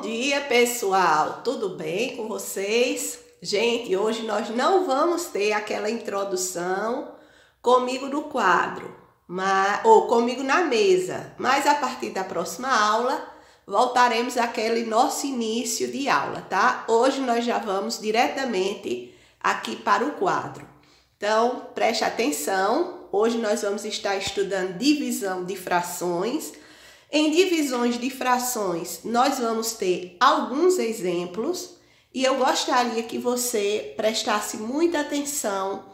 dia, pessoal! Tudo bem com vocês? Gente, hoje nós não vamos ter aquela introdução comigo no quadro, ou comigo na mesa, mas a partir da próxima aula voltaremos àquele nosso início de aula, tá? Hoje nós já vamos diretamente aqui para o quadro. Então, preste atenção, hoje nós vamos estar estudando divisão de frações. Em divisões de frações, nós vamos ter alguns exemplos e eu gostaria que você prestasse muita atenção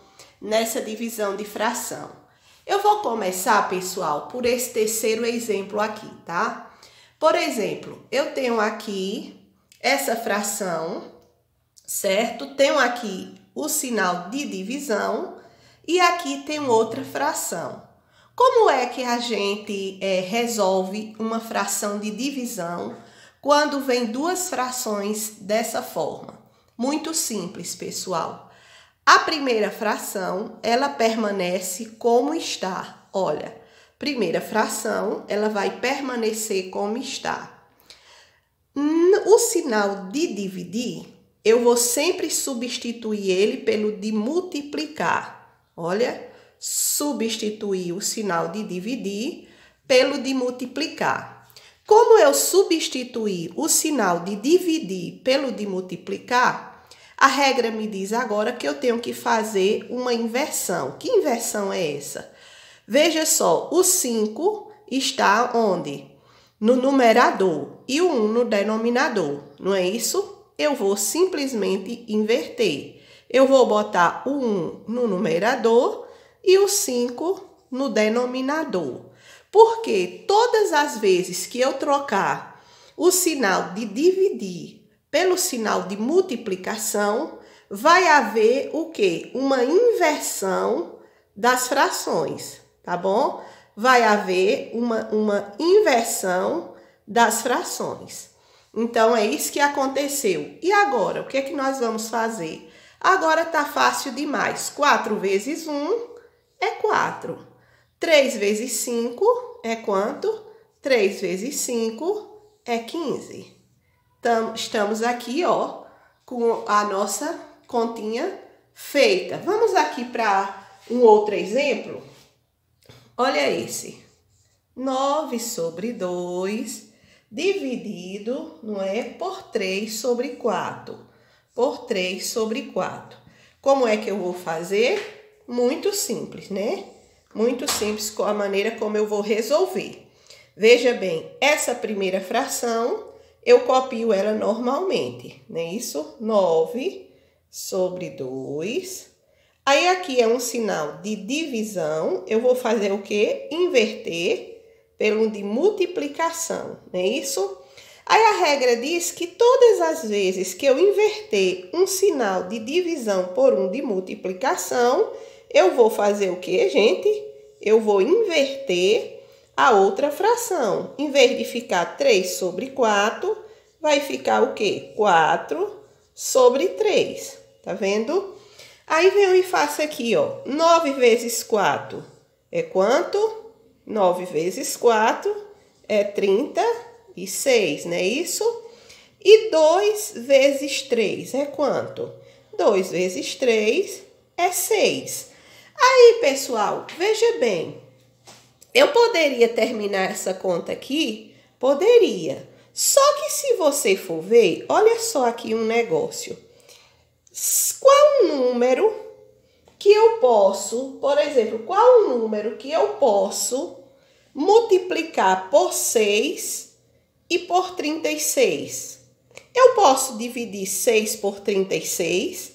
nessa divisão de fração. Eu vou começar, pessoal, por esse terceiro exemplo aqui, tá? Por exemplo, eu tenho aqui essa fração, certo? Tenho aqui o sinal de divisão e aqui tem outra fração. Como é que a gente resolve uma fração de divisão quando vem duas frações dessa forma? Muito simples, pessoal. A primeira fração, ela permanece como está. Olha, primeira fração, ela vai permanecer como está. O sinal de dividir, eu vou sempre substituir ele pelo de multiplicar. Olha, substituir o sinal de dividir pelo de multiplicar. Como eu substituir o sinal de dividir pelo de multiplicar, a regra me diz agora que eu tenho que fazer uma inversão. Que inversão é essa? Veja só, o 5 está onde? No numerador e o 1 no denominador, não é isso? Eu vou simplesmente inverter. Eu vou botar o 1 no numerador e o 5 no denominador. Porque todas as vezes que eu trocar o sinal de dividir pelo sinal de multiplicação, vai haver o quê? Uma inversão das frações, tá bom? Vai haver uma inversão das frações. Então, é isso que aconteceu. E agora, o que é que nós vamos fazer? Agora tá fácil demais. 4 vezes 1 é 4. 3 vezes 5 é quanto? 3 vezes 5 é 15. Então, estamos aqui, ó, com a nossa continha feita. Vamos aqui para um outro exemplo? Olha esse. 9 sobre 2 dividido, não é? Por 3 sobre 4. Por 3 sobre 4. Como é que eu vou fazer? Muito simples, né? Muito simples com a maneira como eu vou resolver. Veja bem, essa primeira fração, eu copio ela normalmente, não é isso? 9 sobre 2. Aí, aqui é um sinal de divisão. Eu vou fazer o quê? Inverter pelo de multiplicação, não é isso? Aí, a regra diz que todas as vezes que eu inverter um sinal de divisão por um de multiplicação, eu vou fazer o quê, gente? Eu vou inverter a outra fração. Em vez de ficar 3 sobre 4, vai ficar o quê? 4 sobre 3. Tá vendo? Aí venho e faço aqui, ó. 9 vezes 4 é quanto? 9 vezes 4 é 36, não é isso? E 2 vezes 3 é quanto? 2 vezes 3 é 6. Aí, pessoal, veja bem, eu poderia terminar essa conta aqui? Poderia. Só que se você for ver, olha só aqui um negócio. Qual o número que eu posso, por exemplo, qual o número que eu posso multiplicar por 6 e por 36? Eu posso dividir 6 por 36?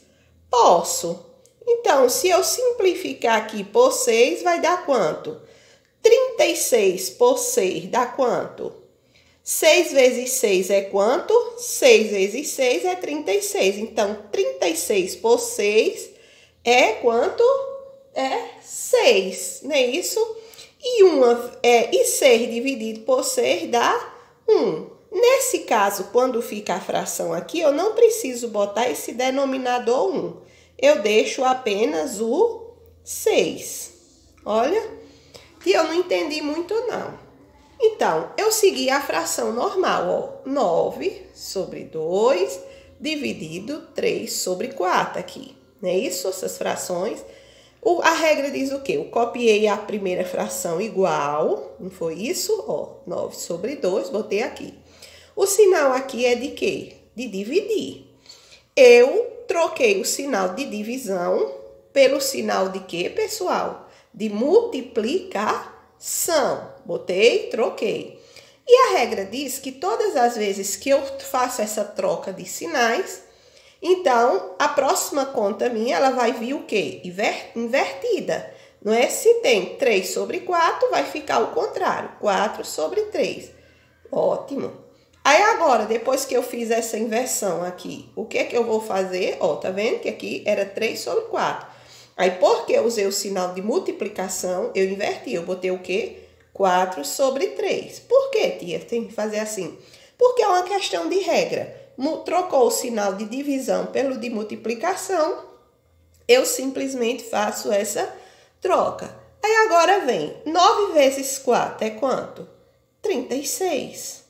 Posso. Então, se eu simplificar aqui por 6, vai dar quanto? 36 por 6 dá quanto? 6 vezes 6 é quanto? 6 vezes 6 é 36. Então, 36 por 6 é quanto? É 6, não é isso? E 6 dividido por 6 dá 1. Nesse caso, quando fica a fração aqui, eu não preciso botar esse denominador 1. Eu deixo apenas o 6. Olha, que eu não entendi muito, não. Então, eu segui a fração normal, ó. 9 sobre 2 dividido 3 sobre 4 aqui. Não é isso? Essas frações. A regra diz o quê? Eu copiei a primeira fração igual, não foi isso? Ó, 9 sobre 2, botei aqui. O sinal aqui é de quê? De dividir. Eu troquei o sinal de divisão pelo sinal de quê, pessoal? De multiplicação. Botei, troquei. E a regra diz que todas as vezes que eu faço essa troca de sinais, então a próxima conta minha, ela vai vir o quê? Invertida. Não é? Se tem 3 sobre 4, vai ficar o contrário. 4 sobre 3. Ótimo. Aí agora, depois que eu fiz essa inversão aqui, o que é que eu vou fazer? Ó, tá vendo que aqui era 3 sobre 4. Aí, porque eu usei o sinal de multiplicação, eu inverti. Eu botei o quê? 4 sobre 3. Por que, tia? Tem que fazer assim. Porque é uma questão de regra. Trocou o sinal de divisão pelo de multiplicação, eu simplesmente faço essa troca. Aí agora vem, 9 vezes 4 é quanto? 36.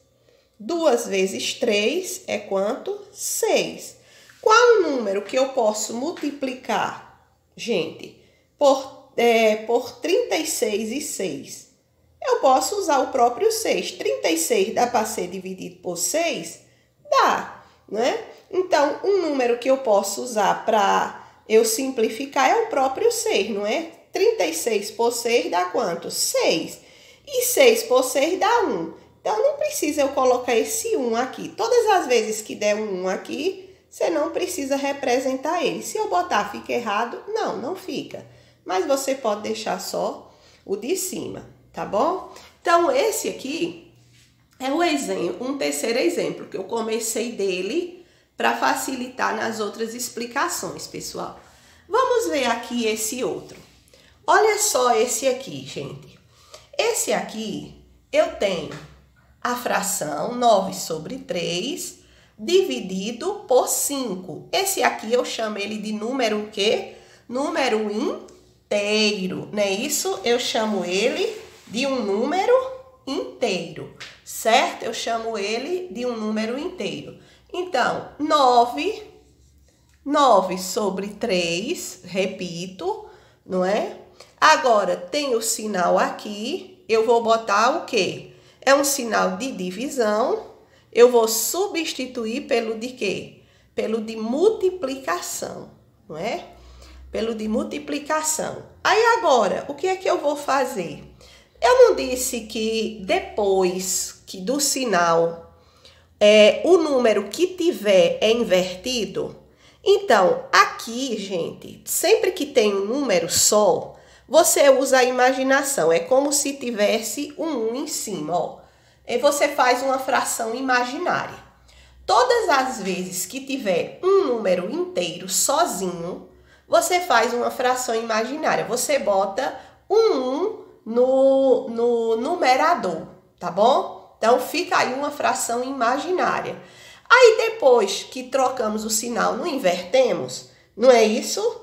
2 vezes 3 é quanto? 6. Qual o número que eu posso multiplicar, gente, por 36 e 6? Eu posso usar o próprio 6. 36 dá para ser dividido por 6? Dá, né? Então, um número que eu posso usar para eu simplificar é o próprio 6, não é? 36 por 6 dá quanto? 6. E 6 por 6 dá 1. Então, não precisa eu colocar esse 1 aqui. Todas as vezes que der um 1 aqui, você não precisa representar ele. Se eu botar, fica errado? Não, não fica. Mas você pode deixar só o de cima, tá bom? Então, esse aqui é o exemplo, um terceiro exemplo, que eu comecei dele para facilitar nas outras explicações, pessoal. Vamos ver aqui esse outro. Olha só esse aqui, gente. Esse aqui, eu tenho a fração 9 sobre 3 dividido por 5. Esse aqui eu chamo ele de número o quê? Número inteiro, não é isso? Eu chamo ele de um número inteiro, certo? Eu chamo ele de um número inteiro. Então, 9 sobre 3, repito, não é? Agora, tem o sinal aqui, eu vou botar o quê? É um sinal de divisão, eu vou substituir pelo de quê? Pelo de multiplicação, não é? Pelo de multiplicação. Aí agora, o que é que eu vou fazer? Eu não disse que depois que do sinal o número que tiver é invertido? Então, aqui, gente, sempre que tem um número só, você usa a imaginação. É como se tivesse um 1 em cima, ó. E você faz uma fração imaginária. Todas as vezes que tiver um número inteiro sozinho, você faz uma fração imaginária. Você bota um 1 no numerador, tá bom? Então, fica aí uma fração imaginária. Aí, depois que trocamos o sinal, não invertemos? Não é isso?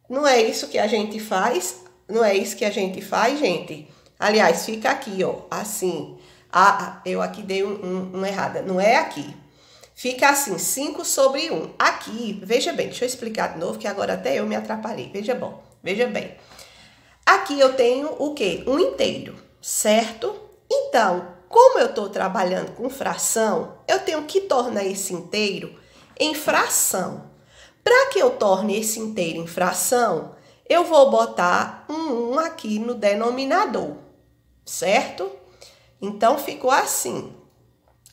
Não é isso que a gente faz? Não é isso que a gente faz, gente? Aliás, fica aqui, ó, assim. Eu aqui dei uma errada. Não é aqui. Fica assim, 5 sobre 1. Aqui, veja bem, deixa eu explicar de novo, que agora até eu me atrapalhei. Veja bem. Aqui eu tenho o quê? Um inteiro, certo? Então, como eu estou trabalhando com fração, eu tenho que tornar esse inteiro em fração. Para que eu torne esse inteiro em fração, eu vou botar um 1 aqui no denominador, certo? Então, ficou assim.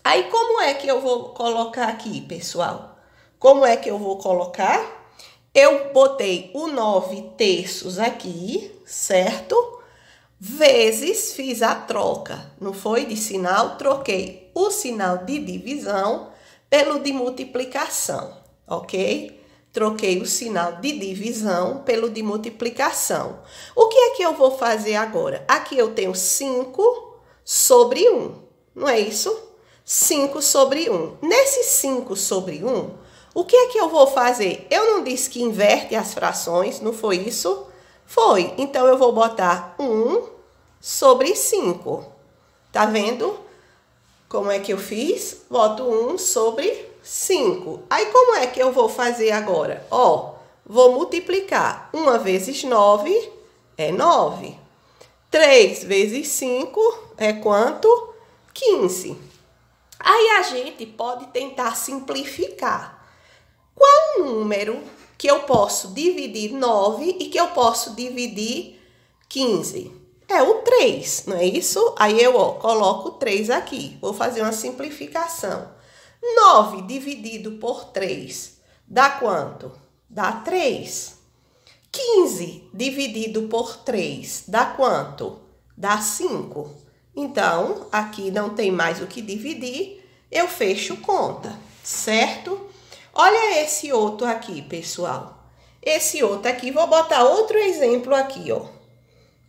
Aí, como é que eu vou colocar aqui, pessoal? Como é que eu vou colocar? Eu botei o 9 terços aqui, certo? Vezes, fiz a troca, não foi de sinal? Troquei o sinal de divisão pelo de multiplicação, ok? Troquei o sinal de divisão pelo de multiplicação. O que é que eu vou fazer agora? Aqui eu tenho 5 sobre 1, não é isso? 5 sobre 1. Nesse 5 sobre 1, o que é que eu vou fazer? Eu não disse que inverte as frações, não foi isso? Foi. Então, eu vou botar 1 sobre 5. Tá vendo como é que eu fiz? Boto 1 sobre 5. Aí, como é que eu vou fazer agora? Ó, vou multiplicar. 1 vezes 9 é 9. 3 vezes 5 é quanto? 15. Aí, a gente pode tentar simplificar. Qual número que eu posso dividir 9 e que eu posso dividir 15? É o 3, não é isso? Aí eu, coloco o 3 aqui. Vou fazer uma simplificação. 9 dividido por 3 dá quanto? Dá 3. 15 dividido por 3 dá quanto? Dá 5. Então, aqui não tem mais o que dividir, eu fecho conta, certo? Olha esse outro aqui, pessoal. Esse outro aqui, vou botar outro exemplo aqui, ó.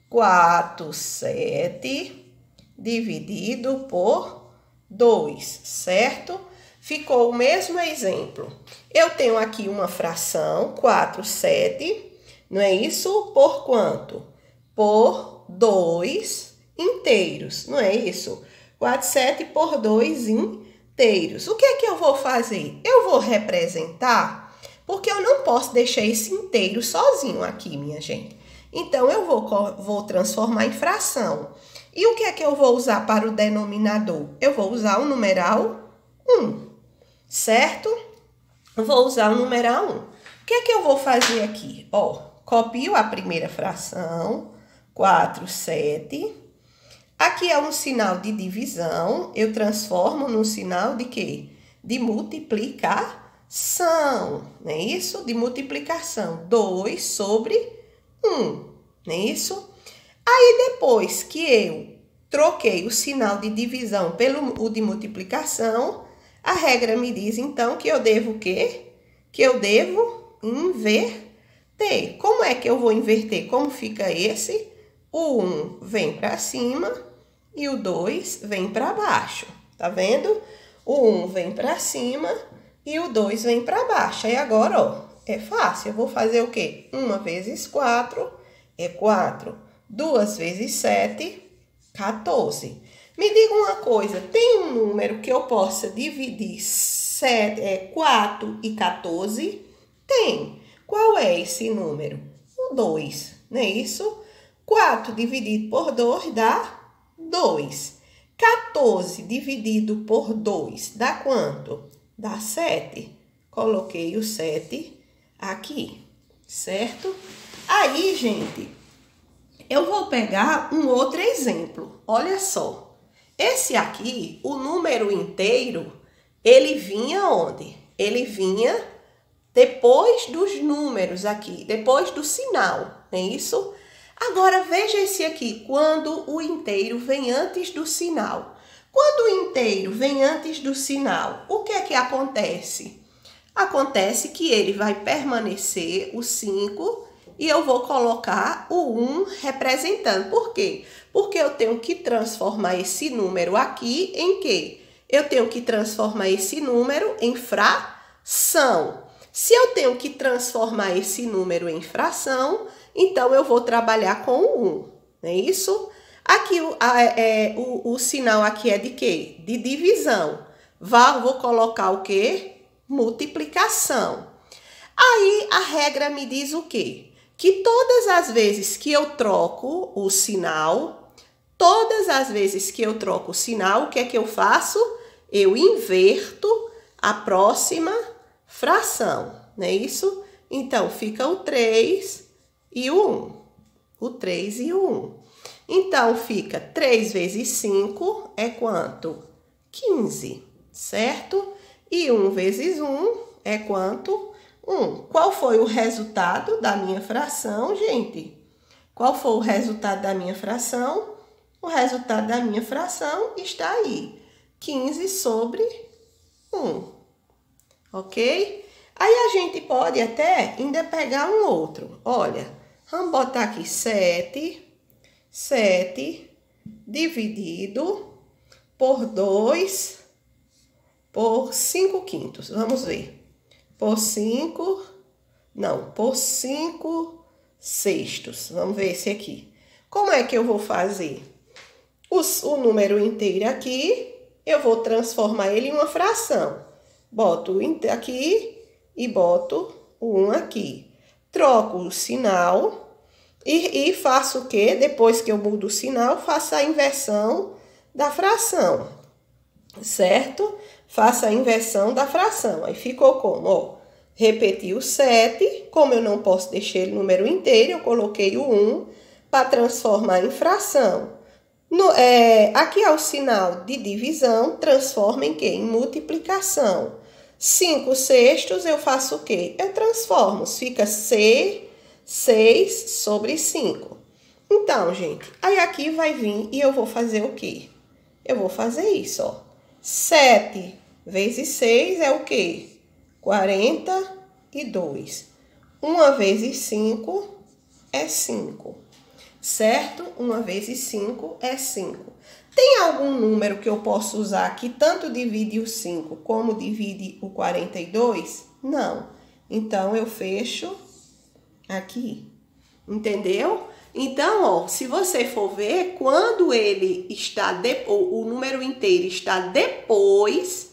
4, 7 dividido por 2, certo? Ficou o mesmo exemplo. Eu tenho aqui uma fração, 4, 7, não é isso? Por quanto? Por 2 inteiros, não é isso? 4, 7 por 2 inteiros. O que é que eu vou fazer? Eu vou representar, porque eu não posso deixar esse inteiro sozinho aqui, minha gente. Então, eu vou transformar em fração. E o que é que eu vou usar para o denominador? Eu vou usar o numeral 1, certo? Eu vou usar o numeral 1. O que é que eu vou fazer aqui? Ó, copio a primeira fração, 4, 7. Aqui é um sinal de divisão, eu transformo num sinal de quê? De multiplicação, não é isso? De multiplicação, 2 sobre 1, não é isso? Aí, depois que eu troquei o sinal de divisão pelo o de multiplicação, a regra me diz, então, que eu devo o quê? Que eu devo inverter. Como é que eu vou inverter? Como fica esse? O 1 vem para cima e o 2 vem para baixo. Tá vendo? O 1 vem para cima e o 2 vem para baixo. Aí agora, ó, é fácil. Eu vou fazer o quê? 1 vezes 4 é 4. 2 vezes 7, 14. Me diga uma coisa, tem um número que eu possa dividir 4 e 14? Tem. Qual é esse número? O 2, não é isso? 4 dividido por 2 dá 2. 14 dividido por 2 dá quanto? Dá 7. Coloquei o 7 aqui, certo? Aí, gente, eu vou pegar um outro exemplo. Olha só. Esse aqui, o número inteiro, ele vinha onde? Ele vinha depois dos números aqui, depois do sinal, não é isso? Agora, veja esse aqui, quando o inteiro vem antes do sinal. Quando o inteiro vem antes do sinal, o que é que acontece? Acontece que ele vai permanecer o 5 e eu vou colocar o 1 representando. Por quê? Porque eu tenho que transformar esse número aqui em quê? Eu tenho que transformar esse número em fração. Se eu tenho que transformar esse número em fração, então eu vou trabalhar com o 1, não é isso? Aqui o sinal aqui é de quê? De divisão. Vou colocar o quê? Multiplicação. Aí a regra me diz o quê? Que todas as vezes que eu troco o sinal, o que é que eu faço? Eu inverto a próxima fração, não é isso? Então, fica o 3 e o 1. O 3 e o 1. Então, fica 3 vezes 5 é quanto? 15, certo? E 1 vezes 1 é quanto? 1. Qual foi o resultado da minha fração, gente? Qual foi o resultado da minha fração? O resultado da minha fração está aí. 15 sobre 1. Ok? Aí a gente pode até ainda pegar um outro. Olha, vamos botar aqui 7 dividido por 2 por 5 quintos. Vamos ver. Por 5 sextos. Vamos ver esse aqui. Como é que eu vou fazer? o número inteiro aqui, eu vou transformar ele em uma fração. Boto o aqui e boto o 1 aqui. Troco o sinal e faço o quê? Depois que eu mudo o sinal, faço a inversão da fração, certo? Faço a inversão da fração. Aí ficou como? Ó, repeti o 7, como eu não posso deixar ele número inteiro, eu coloquei o 1 para transformar em fração. Aqui é o sinal de divisão, transforma em quê? Em multiplicação. 5 sextos eu faço o quê? Eu transformo, fica 6 sobre 5. Então, gente, aí aqui vai vir e eu vou fazer o quê? Eu vou fazer isso, ó. 7 vezes 6 é o quê? 42. 1 vezes 5 é 5. Certo? 1 vezes 5 é 5. Tem algum número que eu posso usar que tanto divide o 5 como divide o 42? Não. Então, eu fecho aqui. Entendeu? Então, ó, se você for ver, quando ele está o número inteiro está depois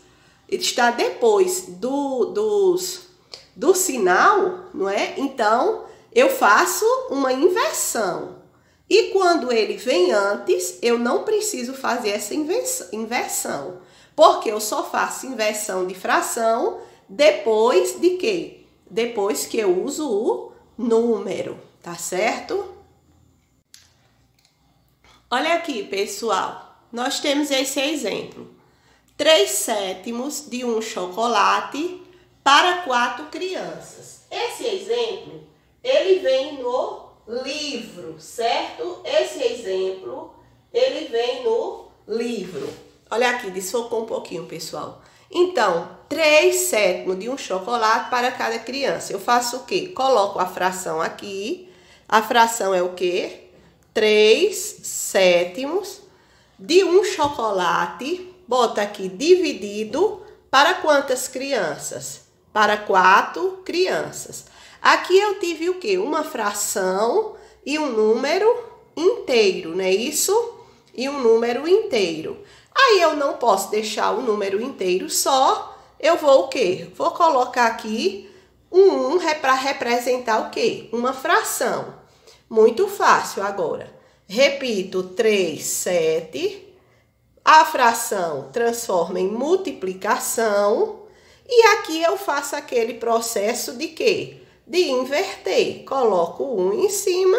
do sinal, não é? Então, eu faço uma inversão. E quando ele vem antes, eu não preciso fazer essa inversão. Porque eu só faço inversão de fração depois de quê? Depois que eu uso o número, tá certo? Olha aqui, pessoal. Nós temos esse exemplo. 3/7 de um chocolate para 4 crianças. Esse exemplo, ele vem no livro, certo? Esse exemplo, ele vem no livro. Olha aqui, desfocou um pouquinho, pessoal. Então, 3/7 de um chocolate para cada criança. Eu faço o quê? Coloco a fração aqui. A fração é o quê? 3/7 de um chocolate. Bota aqui, dividido para quantas crianças? Para 4 crianças. Aqui eu tive o quê? Uma fração e um número inteiro, não é isso? E um número inteiro. Aí eu não posso deixar o número inteiro só. Eu vou o quê? Vou colocar aqui um 1 para representar o quê? Uma fração. Muito fácil agora. Repito, 3/7. A fração transforma em multiplicação. E aqui eu faço aquele processo de quê? De inverter. Coloco o 1 em cima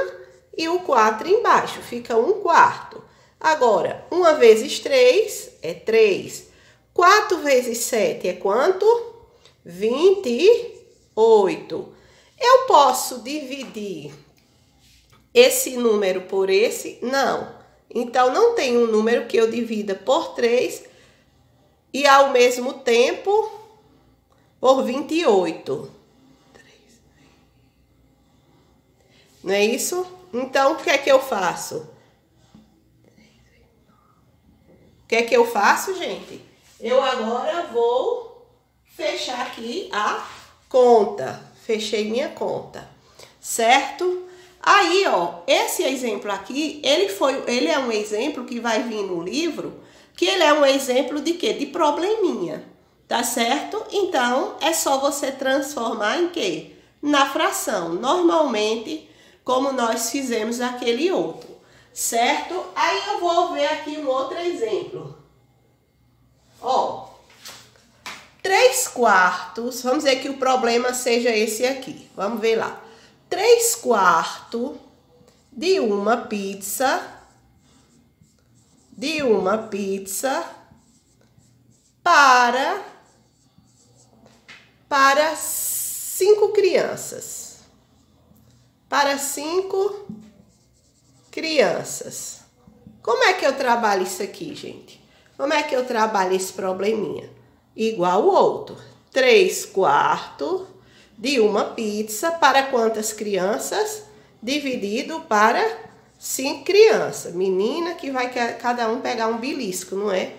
e o 4 embaixo. Fica 1/4. Agora, 1 vezes 3 é 3. 4 vezes 7 é quanto? 28. Eu posso dividir esse número por esse? Não. Então, não tem um número que eu divida por 3 e, ao mesmo tempo, por 28. Não é isso? Então, o que é que eu faço? O que é que eu faço, gente? Eu agora vou fechar aqui a conta. Fechei minha conta, certo? Aí, ó, esse exemplo aqui, ele é um exemplo que vai vir no livro, que ele é um exemplo de quê? De probleminha, tá certo? Então, é só você transformar em quê? Na fração. Normalmente, como nós fizemos aquele outro, certo? Aí eu vou ver aqui um outro exemplo. Ó, 3/4, vamos dizer que o problema seja esse aqui. Vamos ver lá. 3/4 de uma pizza, para 5 crianças. Para 5 crianças. Como é que eu trabalho isso aqui, gente? Como é que eu trabalho esse probleminha? Igual o outro. 3/4 de uma pizza para quantas crianças? Dividido para 5 crianças. Menina que vai cada um pegar um belisco, não é?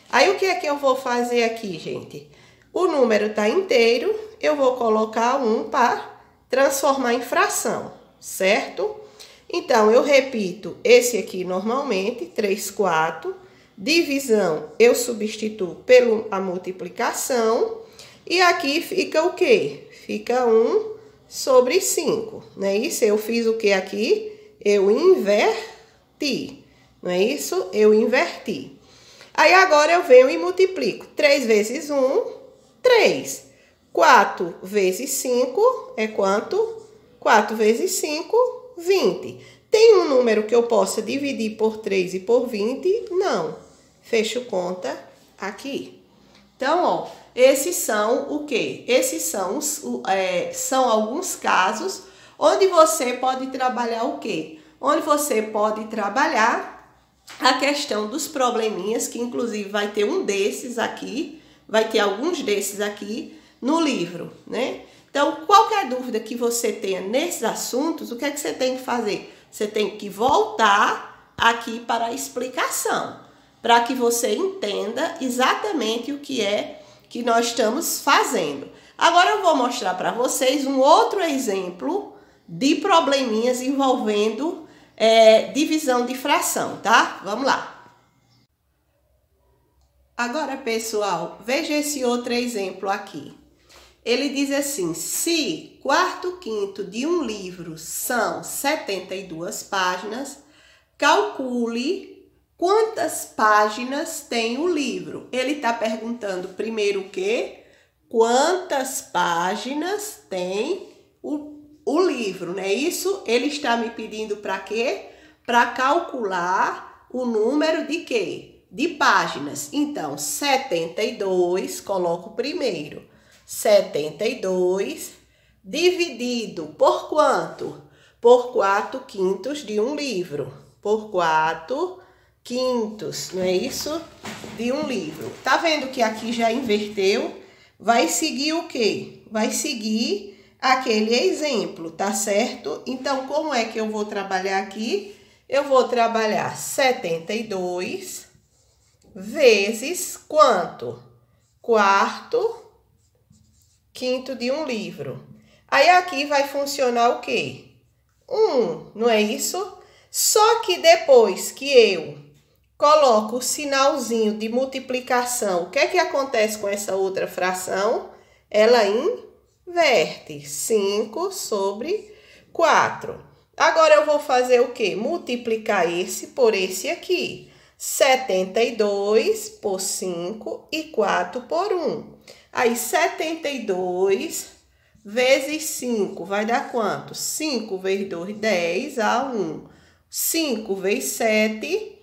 Aí o que é que eu vou fazer aqui, gente? O número tá inteiro, eu vou colocar 1 para transformar em fração, certo? Então, eu repito esse aqui normalmente, 3 quartos. Divisão, eu substituo pela multiplicação. E aqui fica o quê? Fica 1 sobre 5, não é isso? Eu fiz o que aqui? Eu inverti, não é isso? Eu inverti. Aí agora eu venho e multiplico. 3 vezes 1, 3. 4 vezes 5 é quanto? 4 vezes 5, 20. Tem um número que eu possa dividir por 3 e por 20? Não. Fecho conta aqui. Então, ó, esses são o quê? Esses são alguns casos onde você pode trabalhar o quê? Onde você pode trabalhar a questão dos probleminhas, que inclusive vai ter um desses aqui, vai ter alguns desses aqui no livro, né? Então, qualquer dúvida que você tenha nesses assuntos, o que é que você tem que fazer? Você tem que voltar aqui para a explicação, para que você entenda exatamente o que é que nós estamos fazendo. Agora eu vou mostrar para vocês um outro exemplo de probleminhas envolvendo divisão de fração, tá? Vamos lá. Agora, pessoal, veja esse outro exemplo aqui. Ele diz assim: se quarto quinto de um livro são 72 páginas, calcule quantas páginas tem o livro. Ele está perguntando primeiro o quê? Quantas páginas tem o livro, não é isso? Ele está me pedindo para quê? Para calcular o número de quê? De páginas. Então, 72, coloco primeiro. 72 dividido por quanto? Por 4 quintos de um livro. Por 4 quintos, não é isso? De um livro. Tá vendo que aqui já inverteu? Vai seguir o quê? Vai seguir aquele exemplo, tá certo? Então, como é que eu vou trabalhar aqui? Eu vou trabalhar 72 vezes quanto? Quarto quinto de um livro. Aí aqui vai funcionar o quê? 1, não é isso? Só que depois que eu coloco o sinalzinho de multiplicação, o que é que acontece com essa outra fração? Ela inverte. 5 sobre 4. Agora eu vou fazer o quê? Multiplicar esse por esse aqui. 72 por 5 e 4 por 1. Aí, 72 vezes 5 vai dar quanto? 5 vezes 2, 10 a 1. 5 vezes 7,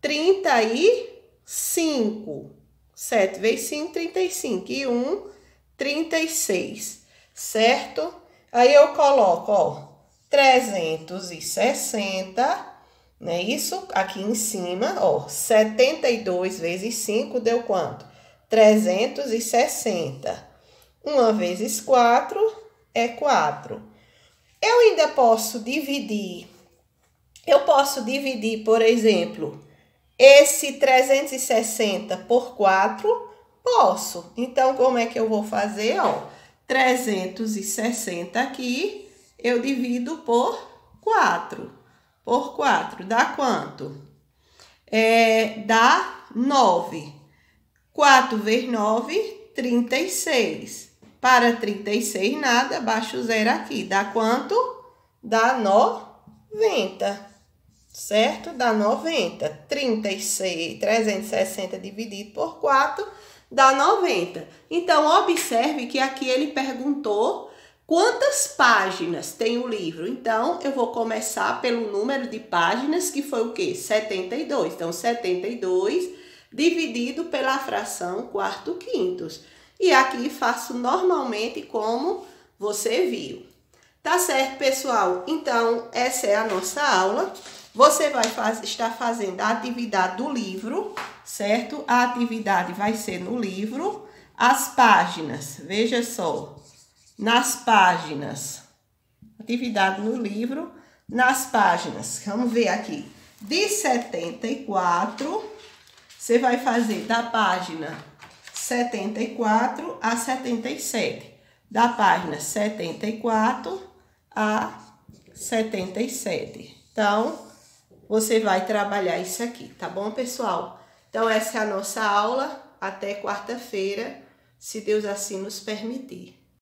35. 7 vezes 5, 35. E 1, 36. Certo? Aí eu coloco, ó, 360, não é isso? Aqui em cima, ó, 72 vezes 5 deu quanto? 360. 1 vezes 4 é 4. Eu ainda posso dividir. Eu posso dividir, por exemplo, esse 360 por 4? Posso. Então, como é que eu vou fazer? Ó, 360 aqui, eu divido por 4. Por 4, dá quanto? Dá 9. 4 vezes 9, 36. Para 36, nada, baixa o zero aqui. Dá quanto? Dá 90. Certo? Dá 90. 36, 360 dividido por 4, dá 90. Então, observe que aqui ele perguntou quantas páginas tem o livro. Então, eu vou começar pelo número de páginas, que foi o quê? 72. Então, 72 dividido pela fração quarto quintos. E aqui faço normalmente como você viu. Tá certo, pessoal? Então, essa é a nossa aula. Você vai estar fazendo a atividade do livro, certo? A atividade vai ser no livro. As páginas, veja só. Nas páginas. Atividade no livro, nas páginas. Vamos ver aqui. De 74... Você vai fazer da página 74 a 77. Da página 74 a 77. Então, você vai trabalhar isso aqui, tá bom, pessoal? Então, essa é a nossa aula. Até quarta-feira, se Deus assim nos permitir.